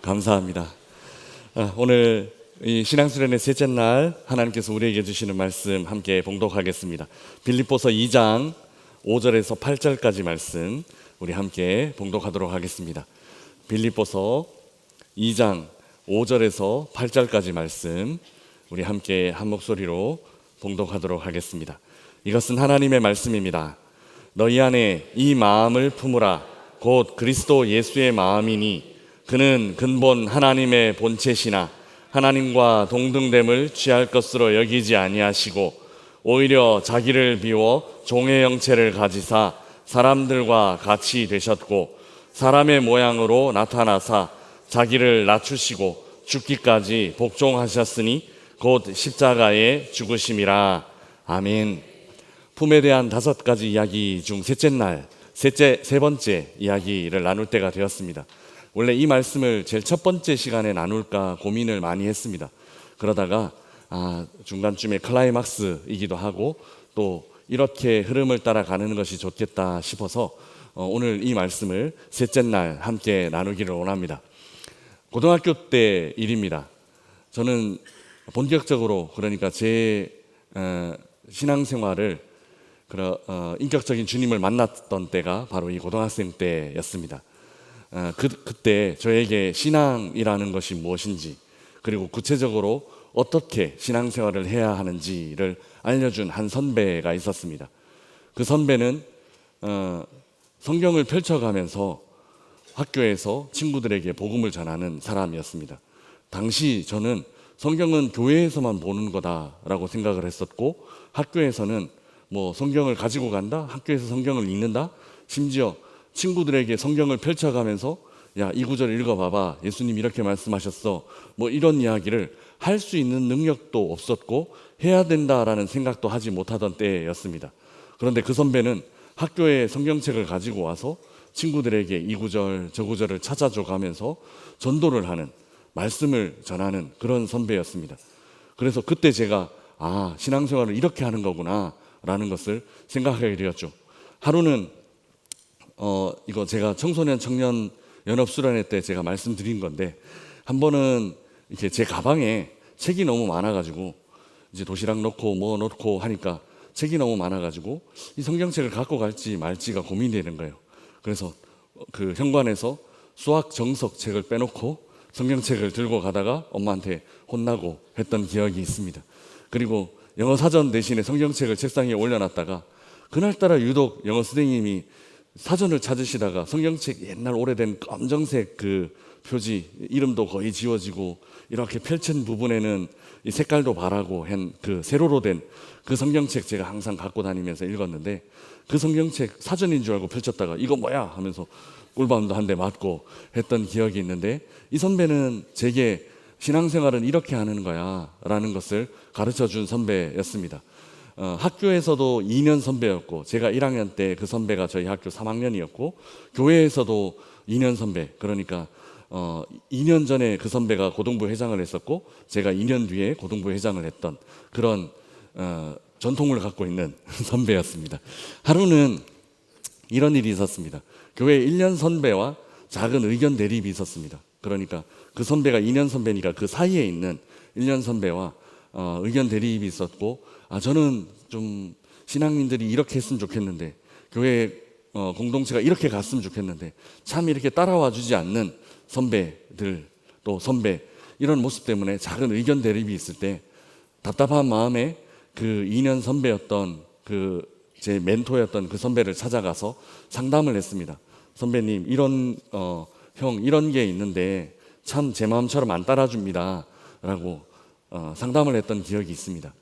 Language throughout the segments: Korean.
감사합니다. 오늘 이 신앙수련의 셋째 날 하나님께서 우리에게 주시는 말씀 함께 봉독하겠습니다. 빌립보서 2장 5절에서 8절까지 말씀 우리 함께 봉독하도록 하겠습니다. 빌립보서 2장 5절에서 8절까지 말씀 우리 함께 한 목소리로 봉독하도록 하겠습니다. 이것은 하나님의 말씀입니다. 너희 안에 이 마음을 품으라. 곧 그리스도 예수의 마음이니 그는 근본 하나님의 본체시나 하나님과 동등됨을 취할 것으로 여기지 아니하시고 오히려 자기를 비워 종의 형체를 가지사 사람들과 같이 되셨고 사람의 모양으로 나타나사 자기를 낮추시고 죽기까지 복종하셨으니 곧 십자가에 죽으심이라. 아멘. 품에 대한 5가지 이야기 중 세 번째 이야기를 나눌 때가 되었습니다. 원래 이 말씀을 제일 첫 번째 시간에 나눌까 고민을 많이 했습니다. 그러다가 중간쯤에 클라이막스이기도 하고 또 이렇게 흐름을 따라가는 것이 좋겠다 싶어서 오늘 이 말씀을 셋째 날 함께 나누기를 원합니다. 고등학교 때 일입니다. 저는 본격적으로 그러니까 제 신앙생활을 인격적인 주님을 만났던 때가 바로 이 고등학생 때였습니다. 그때 저에게 신앙이라는 것이 무엇인지 그리고 구체적으로 어떻게 신앙생활을 해야 하는지를 알려준 한 선배가 있었습니다. 그 선배는 성경을 펼쳐가면서 학교에서 친구들에게 복음을 전하는 사람이었습니다. 당시 저는 성경은 교회에서만 보는 거다라고 생각을 했었고 학교에서는 뭐 성경을 가지고 간다, 학교에서 성경을 읽는다, 심지어 친구들에게 성경을 펼쳐가면서 야, 이 구절 읽어봐봐, 예수님 이렇게 말씀하셨어, 뭐 이런 이야기를 할 수 있는 능력도 없었고 해야 된다라는 생각도 하지 못하던 때였습니다. 그런데 그 선배는 학교에 성경책을 가지고 와서 친구들에게 이 구절 저 구절을 찾아줘 가면서 전도를 하는, 말씀을 전하는 그런 선배였습니다. 그래서 그때 제가 신앙생활을 이렇게 하는 거구나 라는 것을 생각하게 되었죠. 하루는 이거 제가 청소년 청년 연합수련회 때 제가 말씀드린 건데, 한 번은 이렇게 제 가방에 책이 너무 많아가지고 이제 도시락 넣고 뭐 넣고 하니까 책이 너무 많아가지고 이 성경책을 갖고 갈지 말지가 고민되는 거예요. 그래서 그 현관에서 수학 정석 책을 빼놓고 성경책을 들고 가다가 엄마한테 혼나고 했던 기억이 있습니다. 그리고 영어 사전 대신에 성경책을 책상에 올려놨다가 그날따라 유독 영어 선생님이 사전을 찾으시다가 성경책 옛날 오래된 검정색 그 표지, 이름도 거의 지워지고 이렇게 펼친 부분에는 이 색깔도 바라고 한 그 세로로 된 그 성경책 제가 항상 갖고 다니면서 읽었는데, 그 성경책 사전인 줄 알고 펼쳤다가 이거 뭐야 하면서 꿀밤도 한 대 맞고 했던 기억이 있는데, 이 선배는 제게 신앙생활은 이렇게 하는 거야 라는 것을 가르쳐준 선배였습니다. 학교에서도 2년 선배였고, 제가 1학년 때 그 선배가 저희 학교 3학년이었고, 교회에서도 2년 선배, 그러니까 2년 전에 그 선배가 고등부 회장을 했었고 제가 2년 뒤에 고등부 회장을 했던 그런 전통을 갖고 있는 선배였습니다. 하루는 이런 일이 있었습니다. 교회 1년 선배와 작은 의견 대립이 있었습니다. 그러니까 그 선배가 2년 선배니까 그 사이에 있는 1년 선배와 의견 대립이 있었고, 저는 좀 신앙인들이 이렇게 했으면 좋겠는데, 교회 공동체가 이렇게 갔으면 좋겠는데 참 이렇게 따라와 주지 않는 선배들, 또 선배, 이런 모습 때문에 작은 의견 대립이 있을 때 답답한 마음에 그 2년 선배였던 제 멘토였던 그 선배를 찾아가서 상담을 했습니다. 선배님, 형 이런 게 있는데 참 제 마음처럼 안 따라줍니다 라고 상담을 했던 기억이 있습니다.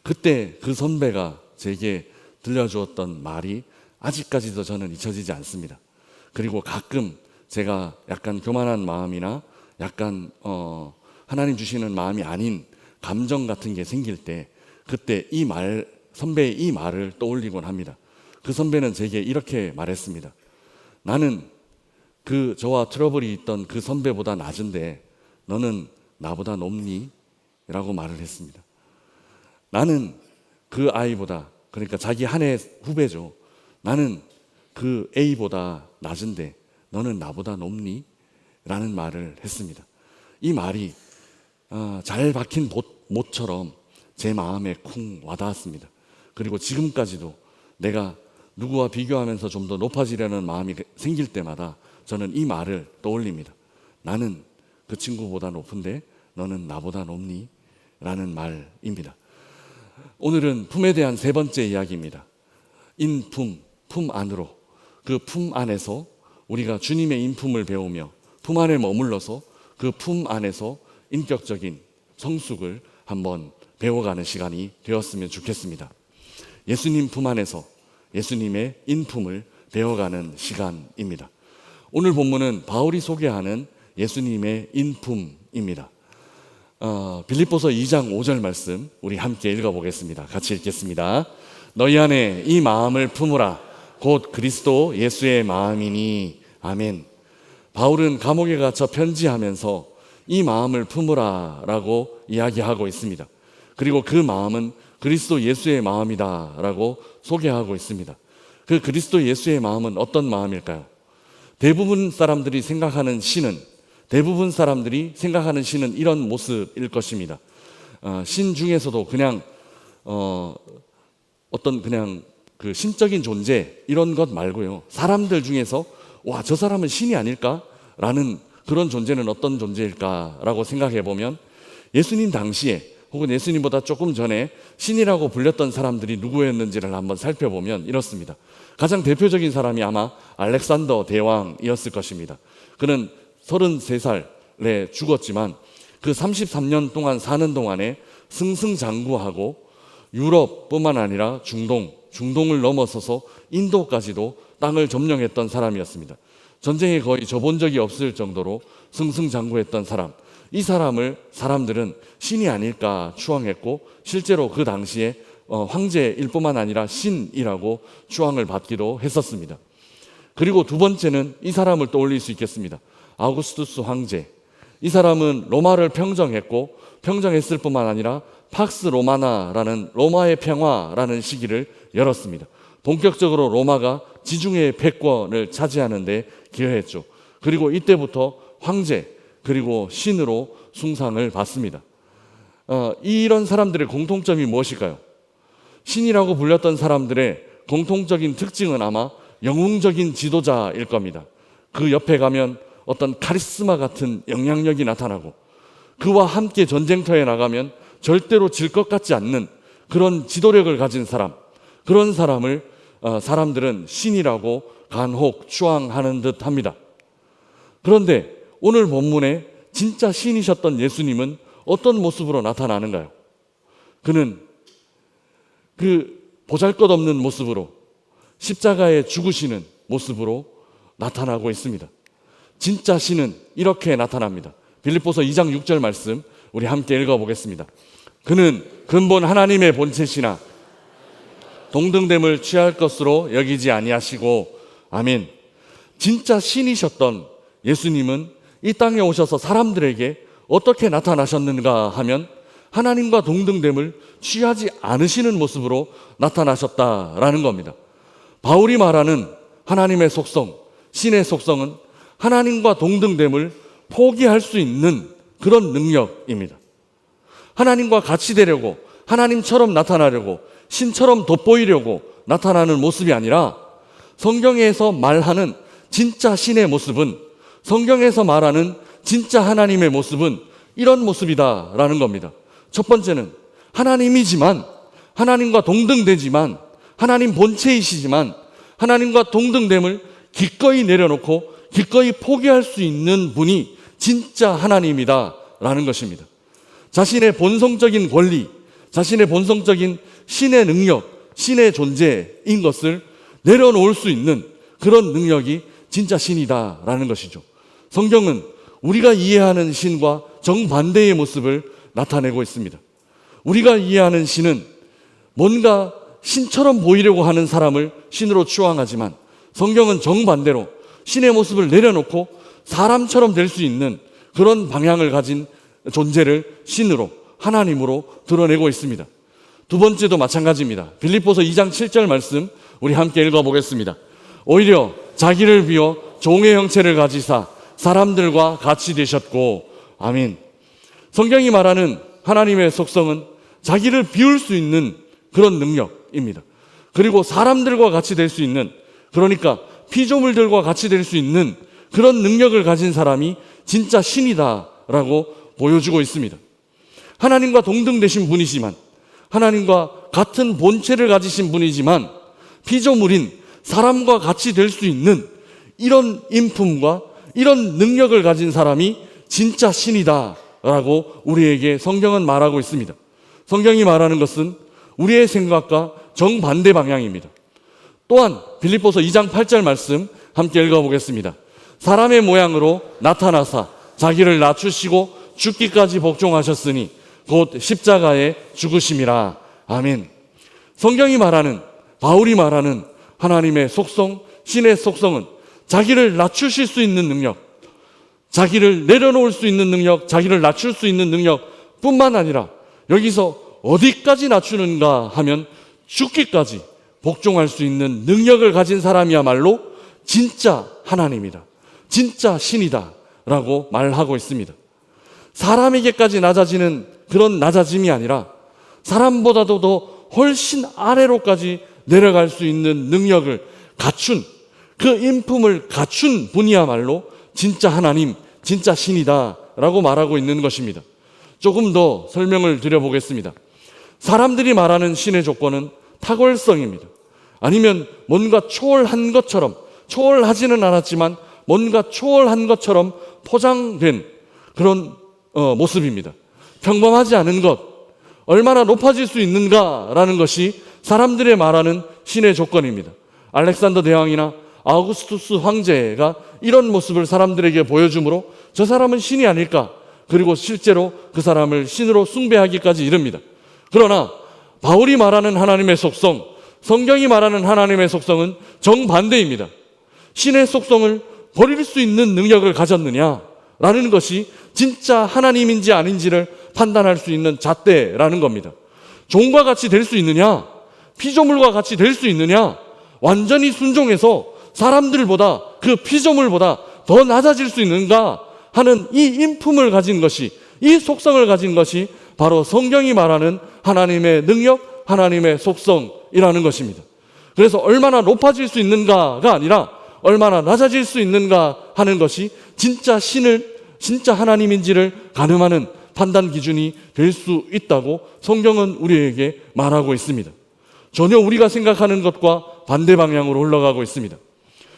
그때 그 선배가 제게 들려주었던 말이 아직까지도 저는 잊혀지지 않습니다. 그리고 가끔 제가 약간 교만한 마음이나 약간 하나님 주시는 마음이 아닌 감정 같은 게 생길 때 그때 선배의 이 말을 떠올리곤 합니다. 그 선배는 제게 이렇게 말했습니다. 나는 저와 트러블이 있던 그 선배보다 낮은데 너는 나보다 높니? 라고 말을 했습니다. 나는 그 아이보다, 그러니까 자기 한 해 후배죠, 나는 그 A보다 낮은데 너는 나보다 높니? 라는 말을 했습니다. 이 말이 잘 박힌 못처럼 제 마음에 쿵 와닿았습니다. 그리고 지금까지도 내가 누구와 비교하면서 좀 더 높아지려는 마음이 생길 때마다 저는 이 말을 떠올립니다. 나는 그 친구보다 높은데 너는 나보다 높니? 라는 말입니다. 오늘은 품에 대한 세 번째 이야기입니다. 인품, 품 안으로, 그 품 안에서 우리가 주님의 인품을 배우며 품 안에 머물러서 그 품 안에서 인격적인 성숙을 한번 배워가는 시간이 되었으면 좋겠습니다. 예수님 품 안에서 예수님의 인품을 배워가는 시간입니다. 오늘 본문은 바울이 소개하는 예수님의 인품입니다. 빌립보서 2장 5절 말씀 우리 함께 읽어보겠습니다. 같이 읽겠습니다. 너희 안에 이 마음을 품으라. 곧 그리스도 예수의 마음이니. 아멘. 바울은 감옥에 갇혀 편지하면서 이 마음을 품으라 라고 이야기하고 있습니다. 그리고 그 마음은 그리스도 예수의 마음이다 라고 소개하고 있습니다. 그 그리스도 예수의 마음은 어떤 마음일까요? 대부분 사람들이 생각하는 신은 이런 모습일 것입니다. 신 중에서도 그냥 어떤 그냥 그 신적인 존재 이런 것 말고요. 사람들 중에서 와, 저 사람은 신이 아닐까라는 그런 존재는 어떤 존재일까라고 생각해 보면 예수님 당시에 혹은 예수님보다 조금 전에 신이라고 불렸던 사람들이 누구였는지를 한번 살펴보면 이렇습니다. 가장 대표적인 사람이 아마 알렉산더 대왕이었을 것입니다. 그는 33살에 죽었지만 그 33년 동안 사는 동안에 승승장구하고 유럽뿐만 아니라 중동을 넘어서서 인도까지도 땅을 점령했던 사람이었습니다. 전쟁에 거의 져본 적이 없을 정도로 승승장구했던 사람. 이 사람을 사람들은 신이 아닐까 추앙했고 실제로 그 당시에 황제일 뿐만 아니라 신이라고 추앙을 받기도 했었습니다. 그리고 두 번째는 이 사람을 떠올릴 수 있겠습니다. 아우구스투스 황제. 이 사람은 로마를 평정했을 뿐만 아니라 팍스 로마나라는 로마의 평화라는 시기를 열었습니다. 본격적으로 로마가 지중해의 패권을 차지하는 데 기여했죠. 그리고 이때부터 황제 그리고 신으로 숭상을 받습니다. 이런 사람들의 공통점이 무엇일까요? 신이라고 불렸던 사람들의 공통적인 특징은 아마 영웅적인 지도자일 겁니다. 그 옆에 가면 어떤 카리스마 같은 영향력이 나타나고 그와 함께 전쟁터에 나가면 절대로 질 것 같지 않는 그런 지도력을 가진 사람, 그런 사람을 사람들은 신이라고 간혹 추앙하는 듯 합니다. 그런데 오늘 본문에 진짜 신이셨던 예수님은 어떤 모습으로 나타나는가요? 그는 그 보잘것없는 모습으로 십자가에 죽으시는 모습으로 나타나고 있습니다. 진짜 신은 이렇게 나타납니다. 빌립보서 2장 6절 말씀 우리 함께 읽어보겠습니다. 그는 근본 하나님의 본체시나 동등됨을 취할 것으로 여기지 아니하시고. 아멘. 진짜 신이셨던 예수님은 이 땅에 오셔서 사람들에게 어떻게 나타나셨는가 하면 하나님과 동등됨을 취하지 않으시는 모습으로 나타나셨다라는 겁니다. 바울이 말하는 하나님의 속성, 신의 속성은 하나님과 동등됨을 포기할 수 있는 그런 능력입니다. 하나님과 같이 되려고, 하나님처럼 나타나려고, 신처럼 돋보이려고 나타나는 모습이 아니라 성경에서 말하는 진짜 신의 모습은, 성경에서 말하는 진짜 하나님의 모습은 이런 모습이다라는 겁니다. 첫 번째는 하나님이지만, 하나님과 동등되지만, 하나님 본체이시지만 하나님과 동등됨을 기꺼이 내려놓고 기꺼이 포기할 수 있는 분이 진짜 하나님이다라는 것입니다. 자신의 본성적인 권리, 자신의 본성적인 신의 능력, 신의 존재인 것을 내려놓을 수 있는 그런 능력이 진짜 신이다라는 것이죠. 성경은 우리가 이해하는 신과 정반대의 모습을 나타내고 있습니다. 우리가 이해하는 신은 뭔가 신처럼 보이려고 하는 사람을 신으로 추앙하지만 성경은 정반대로 신의 모습을 내려놓고 사람처럼 될 수 있는 그런 방향을 가진 존재를 신으로, 하나님으로 드러내고 있습니다. 두 번째도 마찬가지입니다. 빌립보서 2장 7절 말씀 우리 함께 읽어보겠습니다. 오히려 자기를 비워 종의 형체를 가지사 사람들과 같이 되셨고, 아멘. 성경이 말하는 하나님의 속성은 자기를 비울 수 있는 그런 능력입니다. 그리고 사람들과 같이 될 수 있는, 그러니까 피조물들과 같이 될 수 있는 그런 능력을 가진 사람이 진짜 신이다라고 보여주고 있습니다. 하나님과 동등되신 분이지만, 하나님과 같은 본체를 가지신 분이지만 피조물인 사람과 같이 될 수 있는 이런 인품과 이런 능력을 가진 사람이 진짜 신이다라고 우리에게 성경은 말하고 있습니다. 성경이 말하는 것은 우리의 생각과 정반대 방향입니다. 또한 빌립보서 2장 8절 말씀 함께 읽어보겠습니다. 사람의 모양으로 나타나사 자기를 낮추시고 죽기까지 복종하셨으니 곧 십자가에 죽으심이라. 아멘. 성경이 말하는, 바울이 말하는 하나님의 속성, 신의 속성은 자기를 낮추실 수 있는 능력, 자기를 내려놓을 수 있는 능력, 자기를 낮출 수 있는 능력 뿐만 아니라 여기서 어디까지 낮추는가 하면 죽기까지 복종할 수 있는 능력을 가진 사람이야말로 진짜 하나님이다, 진짜 신이다 라고 말하고 있습니다. 사람에게까지 낮아지는 그런 낮아짐이 아니라 사람보다도 더 훨씬 아래로까지 내려갈 수 있는 능력을 갖춘, 그 인품을 갖춘 분이야말로 진짜 하나님, 진짜 신이다 라고 말하고 있는 것입니다. 조금 더 설명을 드려보겠습니다. 사람들이 말하는 신의 조건은 탁월성입니다. 아니면 뭔가 초월한 것처럼, 초월하지는 않았지만 뭔가 초월한 것처럼 포장된 그런 모습입니다. 평범하지 않은 것, 얼마나 높아질 수 있는가라는 것이 사람들의 말하는 신의 조건입니다. 알렉산더 대왕이나 아우구스투스 황제가 이런 모습을 사람들에게 보여주므로 저 사람은 신이 아닐까, 그리고 실제로 그 사람을 신으로 숭배하기까지 이릅니다. 그러나 바울이 말하는 하나님의 속성, 성경이 말하는 하나님의 속성은 정반대입니다. 신의 속성을 버릴 수 있는 능력을 가졌느냐라는 것이 진짜 하나님인지 아닌지를 판단할 수 있는 잣대라는 겁니다. 종과 같이 될 수 있느냐, 피조물과 같이 될 수 있느냐, 완전히 순종해서 사람들보다, 그 피조물보다 더 낮아질 수 있는가 하는 이 인품을 가진 것이, 이 속성을 가진 것이 바로 성경이 말하는 하나님의 능력, 하나님의 속성이라는 것입니다. 그래서 얼마나 높아질 수 있는가가 아니라 얼마나 낮아질 수 있는가 하는 것이 진짜 진짜 하나님인지를 가늠하는 판단 기준이 될 수 있다고 성경은 우리에게 말하고 있습니다. 전혀 우리가 생각하는 것과 반대 방향으로 흘러가고 있습니다.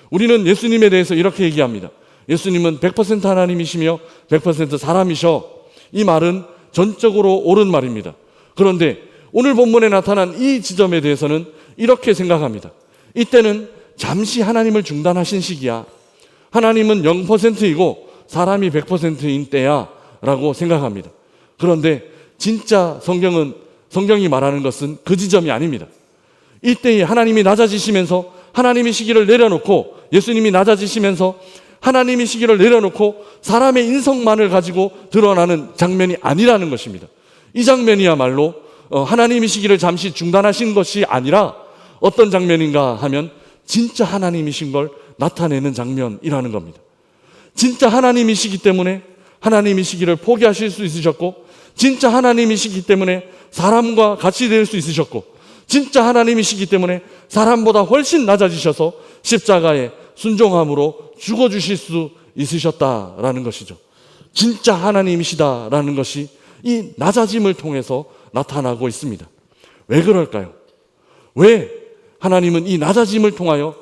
우리는 예수님에 대해서 이렇게 얘기합니다. 예수님은 100% 하나님이시며 100% 사람이셔. 이 말은 전적으로 옳은 말입니다. 그런데 오늘 본문에 나타난 이 지점에 대해서는 이렇게 생각합니다. 이때는 잠시 하나님을 중단하신 시기야. 하나님은 0%이고 사람이 100%인 때야 라고 생각합니다. 그런데 진짜 성경이 말하는 것은 그 지점이 아닙니다. 이때에 하나님이 낮아지시면서 하나님의 시기를 내려놓고, 예수님이 낮아지시면서 하나님의 시기를 내려놓고 사람의 인성만을 가지고 드러나는 장면이 아니라는 것입니다. 이 장면이야말로 하나님의 시기를 잠시 중단하신 것이 아니라 어떤 장면인가 하면 진짜 하나님이신 걸 나타내는 장면이라는 겁니다. 진짜 하나님이시기 때문에 하나님의 시기를 포기하실 수 있으셨고, 진짜 하나님이시기 때문에 사람과 같이 될 수 있으셨고, 진짜 하나님이시기 때문에 사람보다 훨씬 낮아지셔서 십자가에 순종함으로 죽어주실 수 있으셨다라는 것이죠. 진짜 하나님이시다라는 것이 이 낮아짐을 통해서 나타나고 있습니다. 왜 그럴까요? 왜 하나님은 이 낮아짐을 통하여,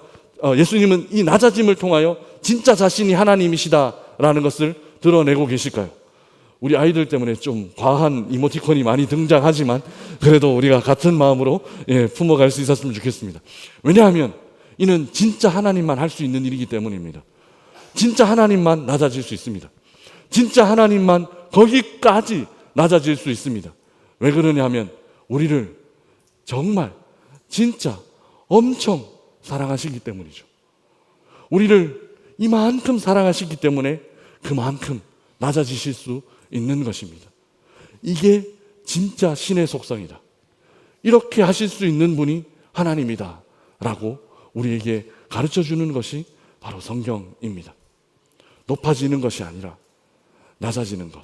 예수님은 이 낮아짐을 통하여 진짜 자신이 하나님이시다라는 것을 드러내고 계실까요? 우리 아이들 때문에 좀 과한 이모티콘이 많이 등장하지만 그래도 우리가 같은 마음으로 품어갈 수 있었으면 좋겠습니다. 왜냐하면 이는 진짜 하나님만 할 수 있는 일이기 때문입니다. 진짜 하나님만 낮아질 수 있습니다. 진짜 하나님만 거기까지 낮아질 수 있습니다. 왜 그러냐 하면 우리를 정말 진짜 엄청 사랑하시기 때문이죠. 우리를 이만큼 사랑하시기 때문에 그만큼 낮아지실 수 있는 것입니다. 이게 진짜 신의 속성이다. 이렇게 하실 수 있는 분이 하나님이다 라고 우리에게 가르쳐 주는 것이 바로 성경입니다. 높아지는 것이 아니라 낮아지는 것.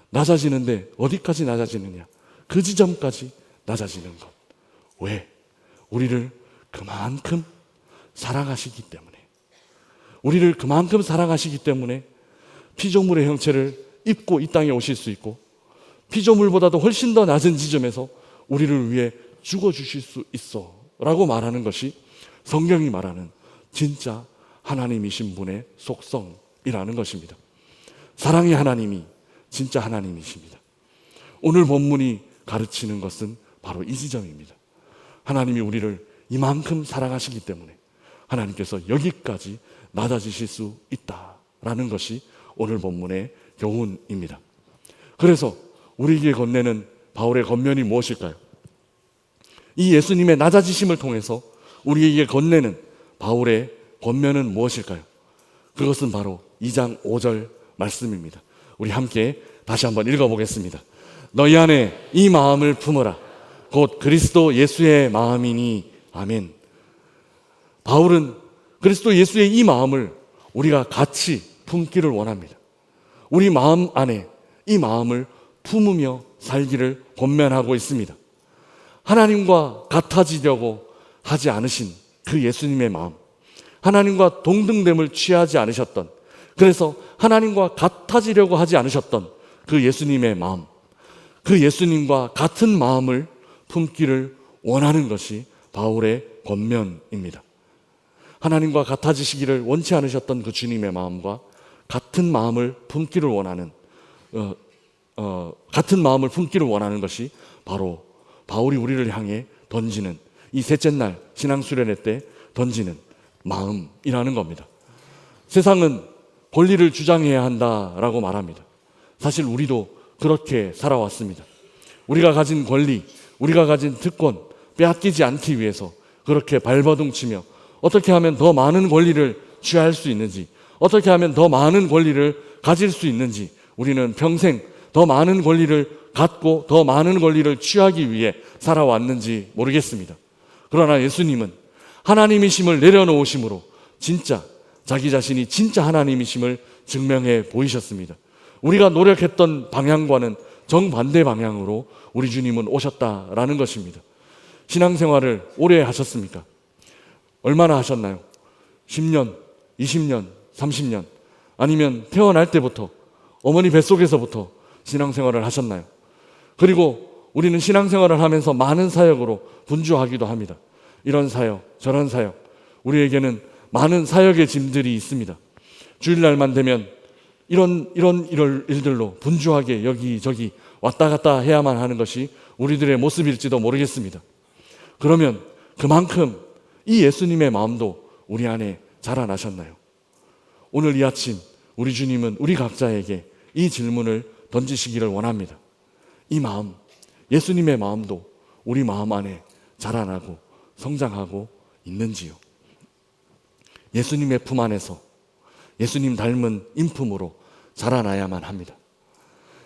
낮아지는데 어디까지 낮아지느냐? 그 지점까지 낮아지는 것. 왜? 우리를 그만큼 사랑하시기 때문에. 우리를 그만큼 사랑하시기 때문에 피조물의 형체를 입고 이 땅에 오실 수 있고, 피조물보다도 훨씬 더 낮은 지점에서 우리를 위해 죽어주실 수 있어 라고 말하는 것이 성경이 말하는 진짜 하나님이신 분의 속성이라는 것입니다. 사랑의 하나님이 진짜 하나님이십니다. 오늘 본문이 가르치는 것은 바로 이 지점입니다. 하나님이 우리를 이만큼 사랑하시기 때문에 하나님께서 여기까지 낮아지실 수 있다라는 것이 오늘 본문의 교훈입니다. 그래서 우리에게 건네는 바울의 권면이 무엇일까요? 이 예수님의 낮아지심을 통해서 우리에게 건네는 바울의 권면은 무엇일까요? 그것은 바로 2장 5절 말씀입니다. 우리 함께 다시 한번 읽어보겠습니다. 너희 안에 이 마음을 품으라. 곧 그리스도 예수의 마음이니. 아멘. 바울은 그리스도 예수의 이 마음을 우리가 같이 품기를 원합니다. 우리 마음 안에 이 마음을 품으며 살기를 권면하고 있습니다. 하나님과 같아지려고 하지 않으신 그 예수님의 마음, 하나님과 동등됨을 취하지 않으셨던, 그래서 하나님과 같아지려고 하지 않으셨던 그 예수님의 마음, 그 예수님과 같은 마음을 품기를 원하는 것이 바울의 권면입니다. 하나님과 같아지시기를 원치 않으셨던 그 주님의 마음과 같은 마음을 품기를 원하는 같은 마음을 품기를 원하는 것이 바로 바울이 우리를 향해 던지는, 이 셋째 날 신앙수련회 때 던지는 마음이라는 겁니다. 세상은 권리를 주장해야 한다라고 말합니다. 사실 우리도 그렇게 살아왔습니다. 우리가 가진 권리, 우리가 가진 특권 빼앗기지 않기 위해서 그렇게 발버둥치며 어떻게 하면 더 많은 권리를 취할 수 있는지, 어떻게 하면 더 많은 권리를 가질 수 있는지, 우리는 평생 더 많은 권리를 갖고 더 많은 권리를 취하기 위해 살아왔는지 모르겠습니다. 그러나 예수님은 하나님이심을 내려놓으심으로 진짜 자기 자신이 진짜 하나님이심을 증명해 보이셨습니다. 우리가 노력했던 방향과는 정반대 방향으로 우리 주님은 오셨다라는 것입니다. 신앙생활을 오래 하셨습니까? 얼마나 하셨나요? 10년, 20년, 30년, 아니면 태어날 때부터 어머니 뱃속에서부터 신앙생활을 하셨나요? 그리고 우리는 신앙생활을 하면서 많은 사역으로 분주하기도 합니다. 이런 사역, 저런 사역, 우리에게는 많은 사역의 짐들이 있습니다. 주일날만 되면 이런 일들로 분주하게 여기저기 왔다 갔다 해야만 하는 것이 우리들의 모습일지도 모르겠습니다. 그러면 그만큼 이 예수님의 마음도 우리 안에 자라나셨나요? 오늘 이 아침 우리 주님은 우리 각자에게 이 질문을 던지시기를 원합니다. 이 마음, 예수님의 마음도 우리 마음 안에 자라나고 성장하고 있는지요? 예수님의 품 안에서 예수님 닮은 인품으로 자라나야만 합니다.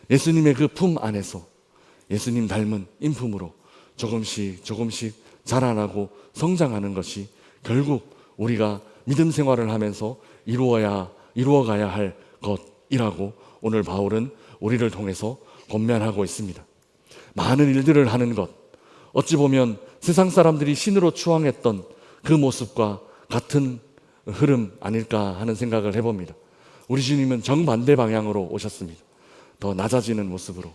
예수님의 그 품 안에서 예수님 닮은 인품으로 조금씩 자라나고 성장하는 것이 결국 우리가 믿음 생활을 하면서 이루어가야 할 것이라고 오늘 바울은 우리를 통해서 권면하고 있습니다. 많은 일들을 하는 것, 어찌 보면 세상 사람들이 신으로 추앙했던 그 모습과 같은 흐름 아닐까 하는 생각을 해봅니다. 우리 주님은 정반대 방향으로 오셨습니다. 더 낮아지는 모습으로,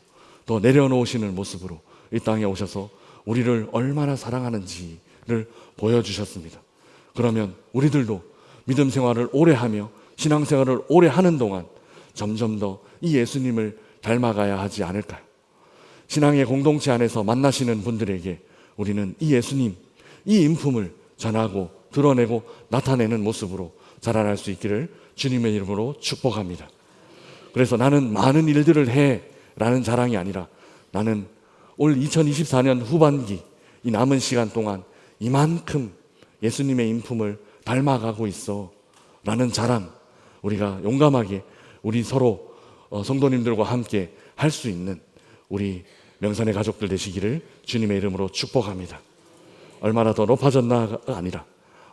더 내려놓으시는 모습으로 이 땅에 오셔서 우리를 얼마나 사랑하는지를 보여주셨습니다. 그러면 우리들도 믿음 생활을 오래 하며 신앙 생활을 오래 하는 동안 점점 더 이 예수님을 닮아가야 하지 않을까요? 신앙의 공동체 안에서 만나시는 분들에게 우리는 이 예수님, 이 인품을 전하고 드러내고 나타내는 모습으로 자라날 수 있기를 주님의 이름으로 축복합니다. 그래서 나는 많은 일들을 해 라는 자랑이 아니라 나는 올 2024년 후반기 이 남은 시간 동안 이만큼 예수님의 인품을 닮아가고 있어 라는 자랑, 우리가 용감하게 우리 서로 성도님들과 함께 할 수 있는 우리 명산의 가족들 되시기를 주님의 이름으로 축복합니다. 얼마나 더 높아졌나가 아니라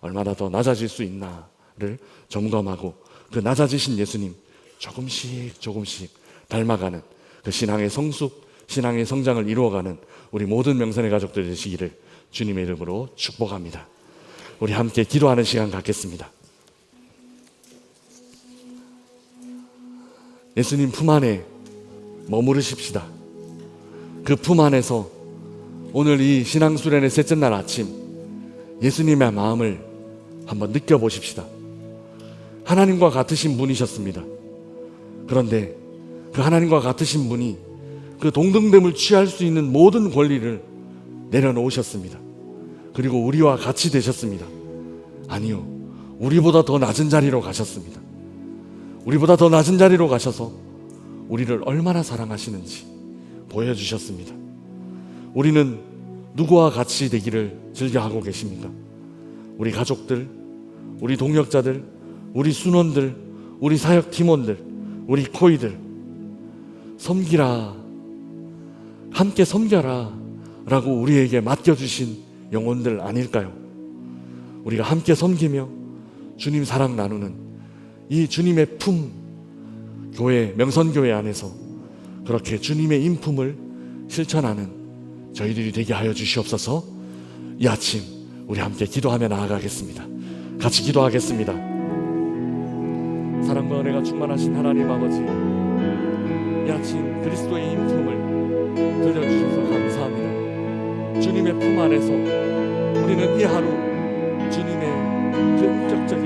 얼마나 더 낮아질 수 있나를 점검하고 그 낮아지신 예수님 조금씩 조금씩 닮아가는 그 신앙의 성숙, 신앙의 성장을 이루어가는 우리 모든 명선의 가족들 되시기를 주님의 이름으로 축복합니다. 우리 함께 기도하는 시간 갖겠습니다. 예수님 품 안에 머무르십시다. 그 품 안에서 오늘 이 신앙수련의 셋째 날 아침 예수님의 마음을 한번 느껴보십시다. 하나님과 같으신 분이셨습니다. 그런데 그 하나님과 같으신 분이 그 동등됨을 취할 수 있는 모든 권리를 내려놓으셨습니다. 그리고 우리와 같이 되셨습니다. 아니요, 우리보다 더 낮은 자리로 가셨습니다. 우리보다 더 낮은 자리로 가셔서 우리를 얼마나 사랑하시는지 보여주셨습니다. 우리는 누구와 같이 되기를 즐겨하고 계십니까? 우리 가족들, 우리 동역자들, 우리 순원들, 우리 사역 팀원들, 우리 코이들 섬기라, 함께 섬겨라 라고 우리에게 맡겨주신 영혼들 아닐까요? 우리가 함께 섬기며 주님 사랑 나누는 이 주님의 품, 교회, 명선교회 안에서 그렇게 주님의 인품을 실천하는 저희들이 되게 하여 주시옵소서. 이 아침 우리 함께 기도하며 나아가겠습니다. 같이 기도하겠습니다. 사랑과 은혜가 충만하신 하나님 아버지, 이 아침 그리스도의 인품을 들려주셔서 감사합니다. 주님의 품 안에서 우리는 이 하루 주님의 그 인격적인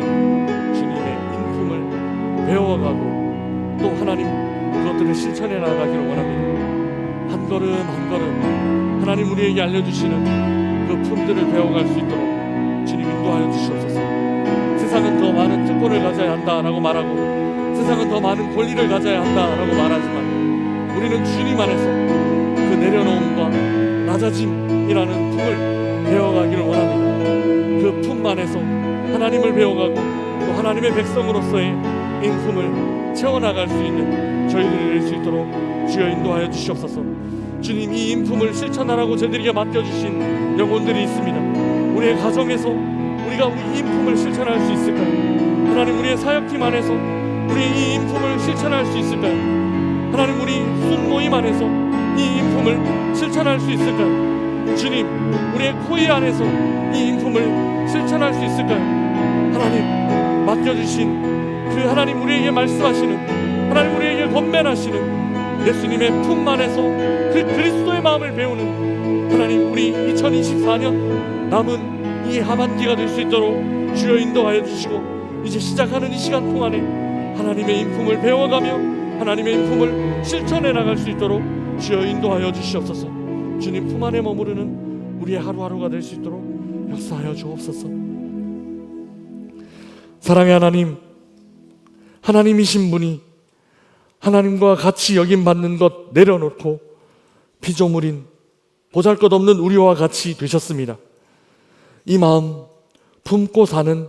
주님의 인품을 배워가고 또 하나님 그것들을 실천해 나가기를 원합니다. 한 걸음 한 걸음 하나님 우리에게 알려주시는 그 품들을 배워갈 수 있도록 주님 인도하여 주시옵소서. 세상은 더 많은 특권을 가져야 한다라고 말하고 세상은 더 많은 권리를 가져야 한다라고 말하지만 우리는 주님 안에서 그 내려놓음과 낮아짐이라는 품을 배워가기를 원합니다. 그 품 안에서 하나님을 배워가고 또 하나님의 백성으로서의 인품을 채워나갈 수 있는 저희들이 될 수 있도록 주여 인도하여 주시옵소서. 주님, 이 인품을 실천하라고 저희들에게 맡겨주신 영혼들이 있습니다. 우리의 가정에서 우리가 우리 인품을 실천할 수 있을까요? 하나님, 우리의 사역팀 안에서 우리 이 인품을 실천할 수 있을까요? 하나님, 우리 순모임 안에서 이 인품을 실천할 수 있을까요? 주님, 우리의 코이 안에서 이 인품을 실천할 수 있을까요? 하나님, 맡겨주신 그 하나님 우리에게 말씀하시는 하나님 우리에게 권면하시는 예수님의 품 안에서 그 그리스도의 마음을 배우는 하나님 우리 2024년 남은 이 하반기가 될 수 있도록 주여 인도하여 주시고 이제 시작하는 이 시간 동안에 하나님의 인품을 배워가며 하나님의 인품을 실천해 나갈 수 있도록 주여 인도하여 주시옵소서. 주님 품 안에 머무르는 우리의 하루하루가 될 수 있도록 역사하여 주옵소서. 사랑의 하나님, 하나님이신 분이 하나님과 같이 여김받는 것 내려놓고 피조물인 보잘것없는 우리와 같이 되셨습니다. 이 마음 품고 사는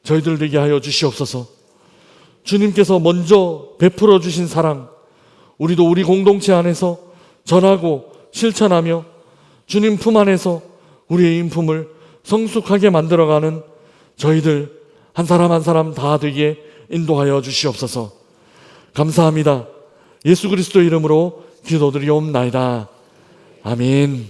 저희들 되게 하여 주시옵소서. 주님께서 먼저 베풀어 주신 사랑 우리도 우리 공동체 안에서 전하고 실천하며 주님 품 안에서 우리의 인품을 성숙하게 만들어가는 저희들 한 사람 한 사람 다 되게 인도하여 주시옵소서. 감사합니다. 예수 그리스도 이름으로 기도드리옵나이다. 아멘.